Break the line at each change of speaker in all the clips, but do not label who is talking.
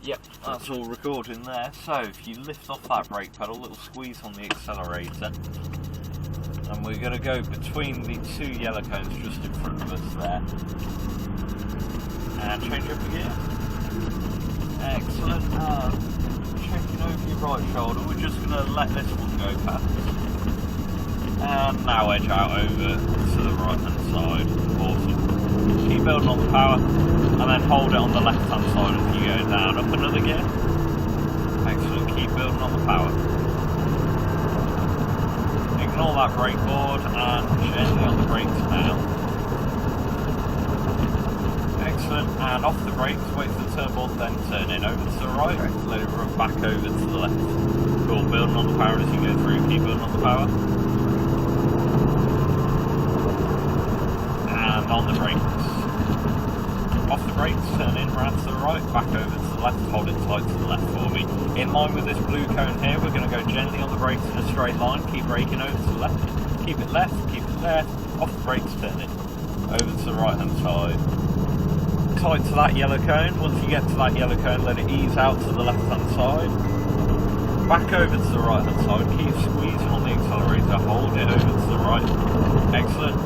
Yep, that's all recording there. So if you lift off that brake pedal, little squeeze on the accelerator, and we're going to go between the two yellow cones just in front of us there, and change up the gear. Excellent. Checking over your right shoulder, we're just going to let this one go past, and now edge out over to the right hand side. Awesome. Keep building on the power, and then hold it on the left hand side as you go down. Up another gear. Excellent. Keep building on the power. Ignore that brake board and gently on the brakes now. Excellent. And off the brakes, wait for the turn board, then turn in over to the right. Okay. Let it run back over to the left. Cool. Building on the power as you go through. Keep building on the power. And on the brakes. Off the brakes, turn in, round to the right, back over to the left, hold it tight to the left for me. In line with this blue cone here, we're going to go gently on the brakes in a straight line, keep braking over to the left, keep it left, off the brakes, turn in, over to the right hand side. Tight to that yellow cone, once you get to that yellow cone, let it ease out to the left hand side. Back over to the right hand side, keep squeezing on the accelerator, hold it over to the right. Excellent.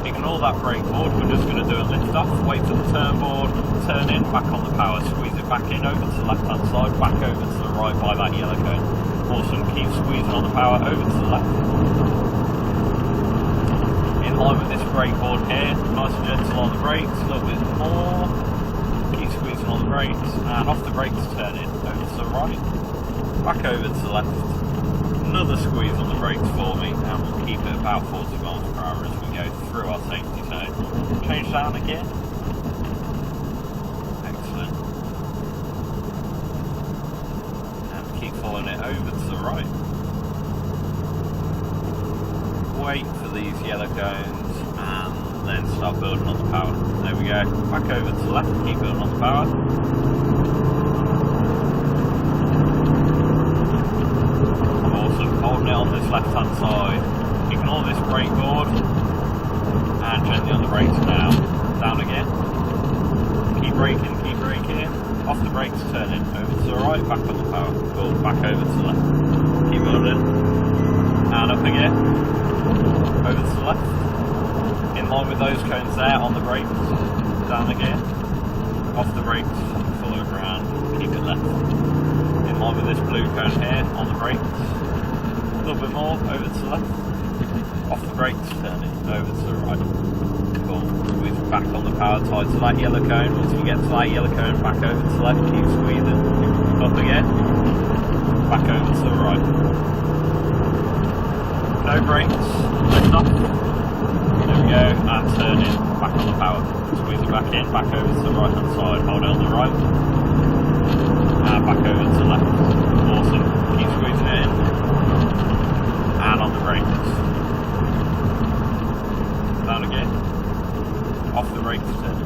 Ignore that brake board, we're just going to do a lift off, wait for the turn board, turn in, back on the power, squeeze it back in over to the left hand side, back over to the right by that yellow cone. Awesome, keep squeezing on the power over to the left. In line with this brake board here, nice and gentle on the brakes, a little bit more, keep squeezing on the brakes, and off the brakes turn in, over to the right, back over to the left. Another squeeze on the brakes for me, and we'll keep it about 40 miles per hour as we go through our safety zone. Change down again. Excellent. And keep following it over to the right. Wait for these yellow cones, and then start building on the power. There we go. Back over to the left, keep building on the power. Holding it on this left hand side, ignore this brake board, and gently on the brakes now, down again, keep braking, off the brakes, turn in, over to the right, back on the power, cool, back over to the left, keep building, and up again, over to the left, in line with those cones there, on the brakes, down again, off the brakes, follow it around, keep it left, in line with this blue cone here, on the brakes, a little bit more, over to the left, off the brakes, turn it, over to the right, cool, squeeze back on the power, tied to that yellow cone, once you get to that yellow cone, back over to the left, keep squeezing, up again, back over to the right, no brakes, lift off, there we go, and turn in, back on the power, squeeze it back in, back over to the right hand side, hold it on the right, and back over to the left, awesome, keep squeezing it in, and on the brakes. Down again. Off the brakes, turn.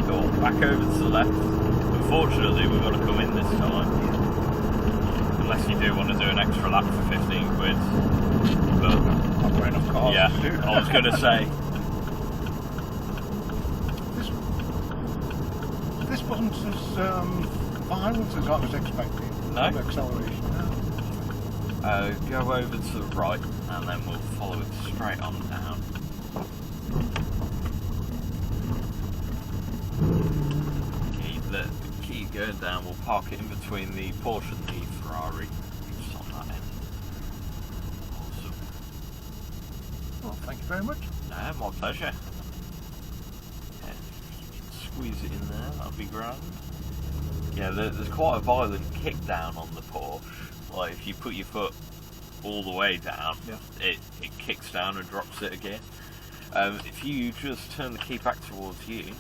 Cool. Back over to the left. Unfortunately, we've got to come in this time. Unless you do want to do an extra lap for 15 quid. But
I've got enough cars
yeah,
to do that.
I was going to say.
This wasn't as violent as I was expecting.
No?
The acceleration.
Go over to the right, and then we'll follow it straight on down. Keep going down, we'll park it in between the Porsche and the Ferrari, just on that end. Awesome.
Well, thank you very much.
No, my pleasure. Yeah, squeeze it in there, that'll be grand. Yeah, there's quite a violent kick down on the Porsche. Like if you put your foot all the way down,
yeah,
it kicks down and drops it again. If you just turn the key back towards you,